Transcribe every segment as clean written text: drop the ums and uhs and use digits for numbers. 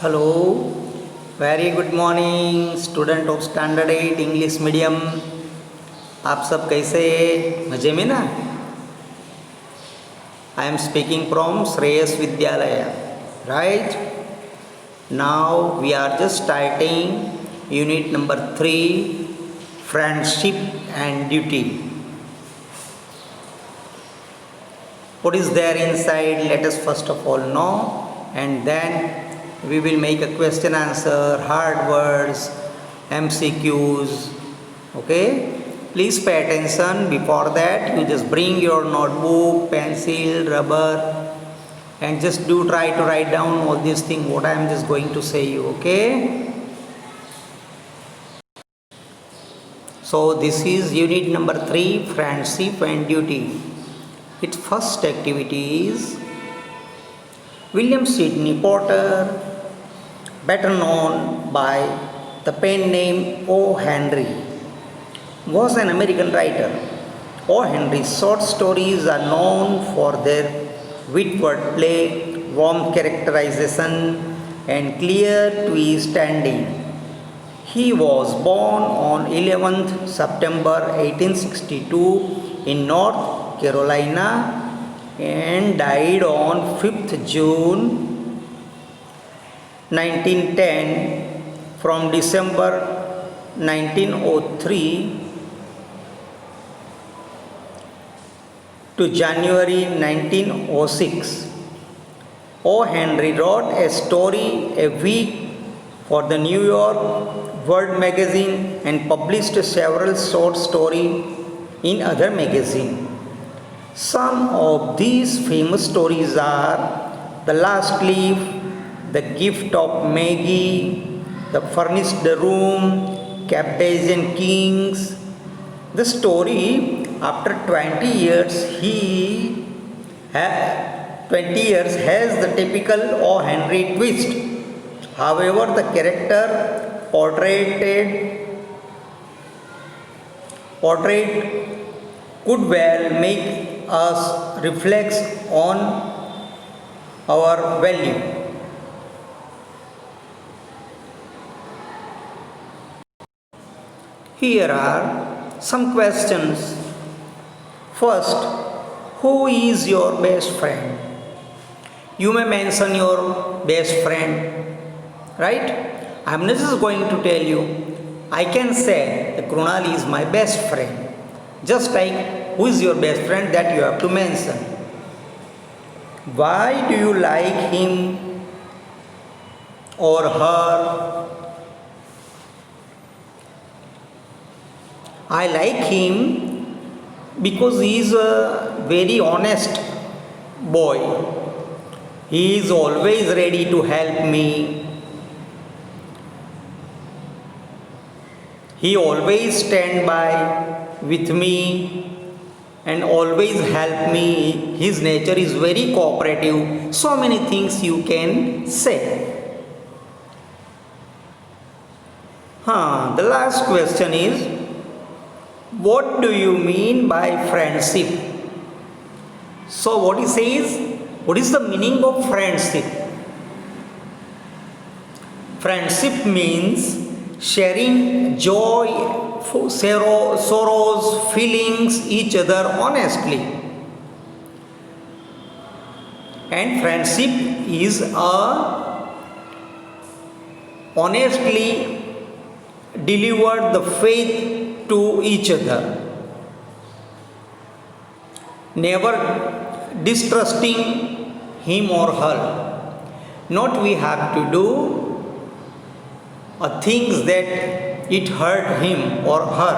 Hello, very good morning student of standard 8 English medium. आप सब कैसे मज़े में ना। I am speaking from Shreyas Vidyalaya, right. Now we are just starting unit number 3, friendship and duty. What is there inside? Let us first of all know, and then we will make a question answer, hard words, MCQs. Okay, please pay attention. Before that, you just bring your notebook, pencil, rubber, and just do try to write down all these things what I am just going to say you. Okay, so this is unit number 3, friendship and duty. Its first activity is William Sidney Porter, better known by the pen name O. Henry, was an American writer. O. Henry's short stories are known for their wit, wordplay, warm characterization, and clear twist ending. He was born on 11th September 1862 in North Carolina and died on 5th June 1910 from December 1903 to January 1906. O. Henry wrote a story a week for the New York World magazine and published several short stories in other magazines. Some of these famous stories are The Last Leaf, The Gift of Maggie, The Furnished Room, Cardassian Kings. The story, after 20 years, 20 years has the typical O. Henry twist. However, the character portrait could well make us reflect on our value. Here are some questions. First, who is your best friend? You may mention your best friend, right? I am not just going to tell you. I can say that Krunal is my best friend. Just like who is your best friend, that you have to mention. Why do you like him or her? I like him because he is a very honest boy. He is always ready to help me. He always stand by with me and always help me. His nature is very cooperative. So many things you can say. The last question is, what do you mean by friendship? So what he says, what is the meaning of friendship? Friendship means sharing joy, sorrows, feelings each other honestly. And friendship is a honestly delivered the faith to each other, never distrusting him or her. Not we have to do things that it hurt him or her.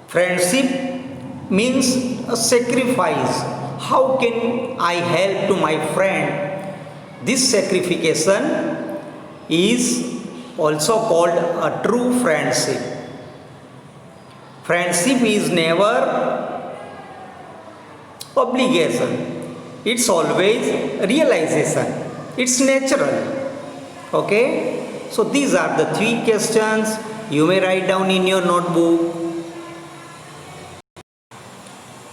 Friendship means a sacrifice. How can I help to my friend? This sacrification is also called a true friendship. Friendship is never obligation. It's always realization. It's natural. Okay? So these are the 3 questions you may write down in your notebook.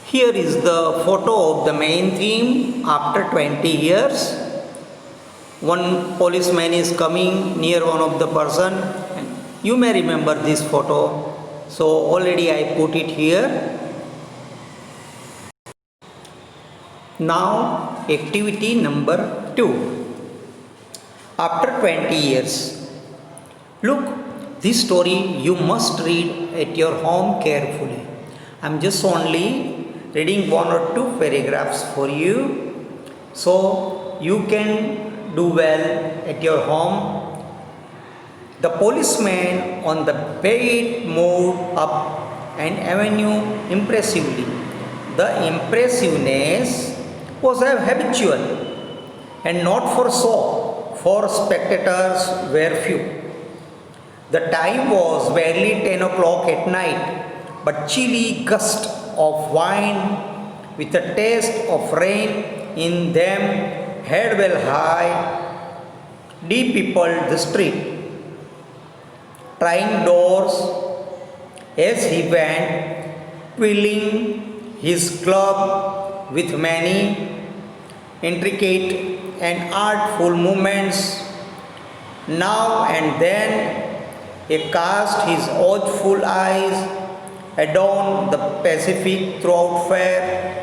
Here is the photo of the main theme after 20 years. One policeman is coming near one of the person. You may remember this photo. So already I put it here. Now activity number 2. After 20 years. Look, this story you must read at your home carefully. I am just only reading one or two paragraphs for you, so you can do well at your home. The policeman on the bed moved up an avenue impressively. The impressiveness was habitual and not for show, for spectators were few. The time was barely 10 o'clock at night, but chilly gusts of wind with a taste of rain in them had well high de-peopled the street. Trying doors as he went, twirling his club with many intricate and artful movements. Now and then he cast his watchful eyes adown the Pacific throughout fair.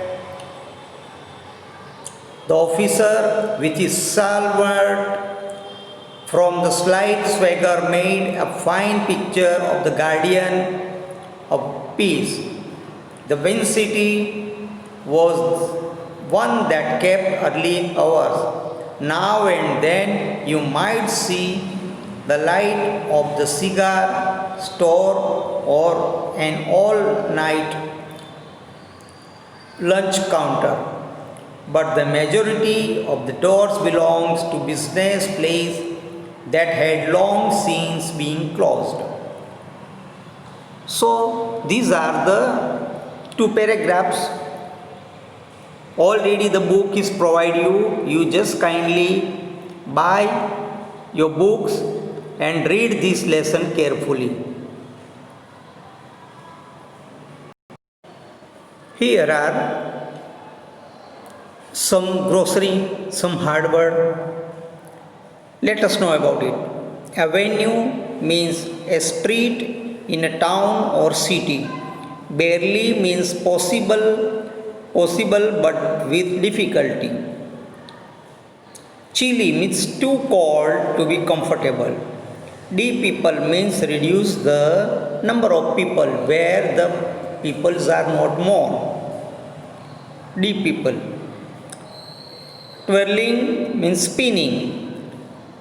The officer with his salwart from the slight swagger made a fine picture of the guardian of peace. The Wind City was one that kept early hours. Now and then you might see the light of the cigar store or an all-night lunch counter. But the majority of the doors belongs to business places that had long since been closed. So these are the two paragraphs. Already the book is provided you. You just kindly buy your books and read this lesson carefully. Here are some grocery, some hardware. Let us know about it. Avenue means a street in a town or city. Barely means possible but with difficulty. Chilly means too cold to be comfortable. De-people means reduce the number of people where the peoples are not more. De-people. Twirling means spinning.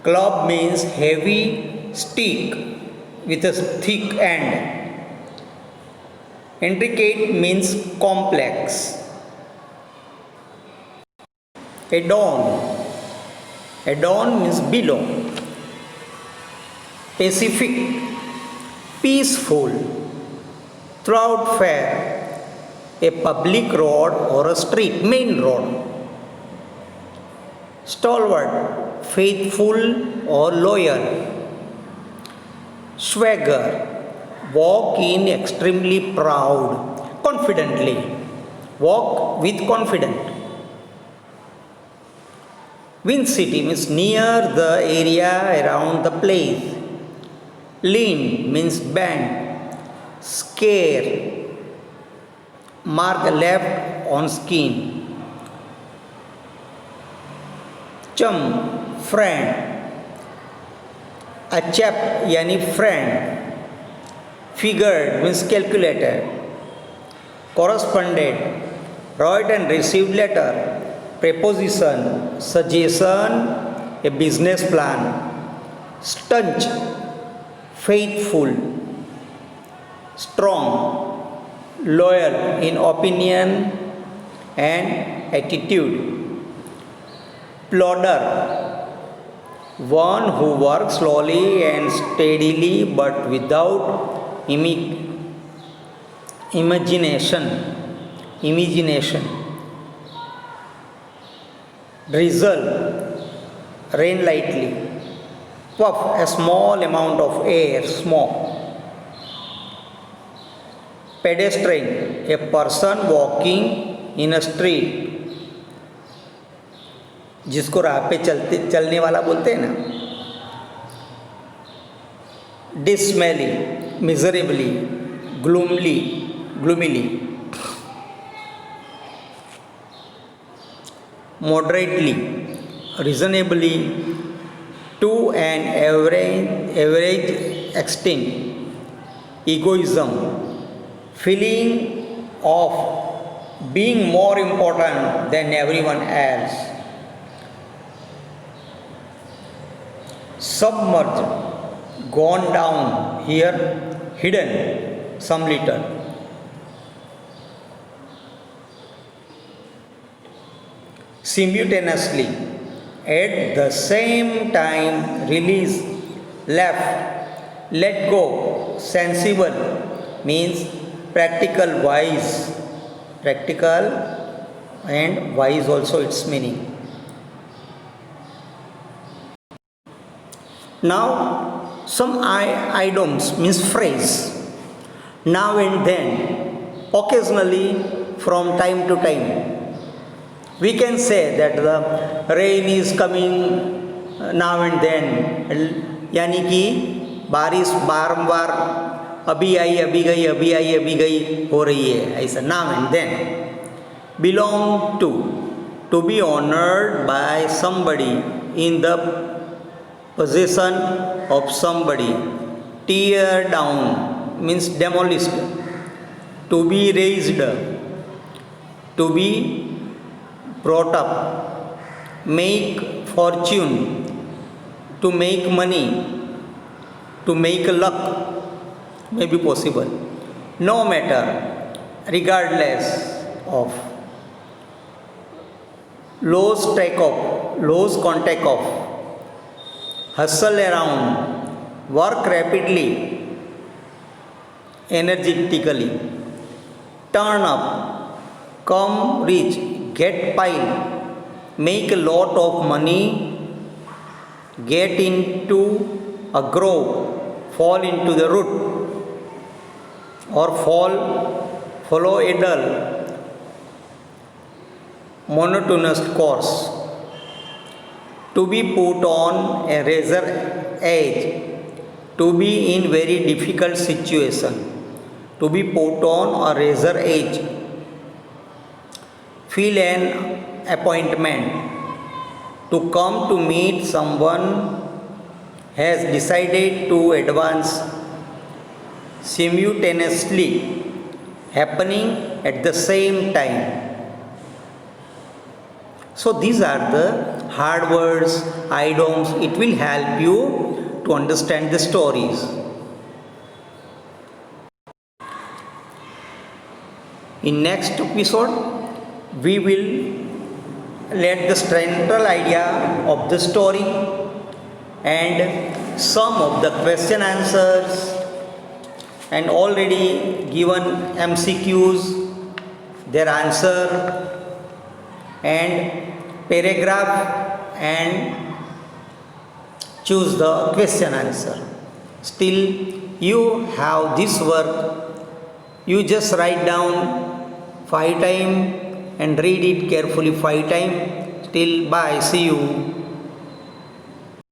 Club means heavy stick with a thick end. Intricate means complex. Adorn. Adorn means below. Pacific, peaceful. Throughout fair, a public road or a street, main road. Stalwart, faithful or loyal. Swagger, walk in extremely proud, confidently. Walk with confidence. Wind City means near the area around the place. Lean means bend. Scare, mark left on skin. Chum, friend. A chap yani friend. Figured means calculated. Corresponded, wrote and received letter. Preposition, suggestion, a business plan. Staunch, faithful. Strong, loyal in opinion and attitude. Plodder, one who works slowly and steadily but without imagination. Drizzle, rain lightly. Puff, a small amount of air, smoke. Pedestrian, a person walking in a street. जिसको राह पे चलने वाला बोलते हैं ना, dismally, miserably, gloomily, moderately, reasonably, to an average extent, egoism, feeling of being more important than everyone else, submerged, gone down, here hidden some little, simultaneously, at the same time, release, left, let go, sensible, means practical, wise, practical and wise also its meaning. Now some idioms means phrase. Now and then, occasionally, from time to time, we can say that the rain is coming now and then, यानी कि बारिश बारंबार अभी आई अभी गई अभी आई अभी गई हो रही है, ऐसा now and then. Belong to be honored by somebody, in the possession of somebody. Tear down means demolished. To be raised, to be brought up. Make fortune, to make money, to make luck may be possible. No matter, regardless of. Lose contact of. Hustle around, work rapidly, energetically, turn up, come rich, get pile, make a lot of money, get into a grove, fall into the root, or follow a dull, monotonous course. To be put on a razor edge, to be in very difficult situation, to be put on a razor edge. Feel an appointment, to come to meet someone, has decided to advance, simultaneously, happening at the same time. So these are the hard words, idioms. It will help you to understand the stories. In next episode, we will let the central idea of the story and some of the question answers, and already given MCQs, their answer, and paragraph, and choose the question answer. Still you have this work, you just write down 5 times and read it carefully 5 times. Till bye, see you.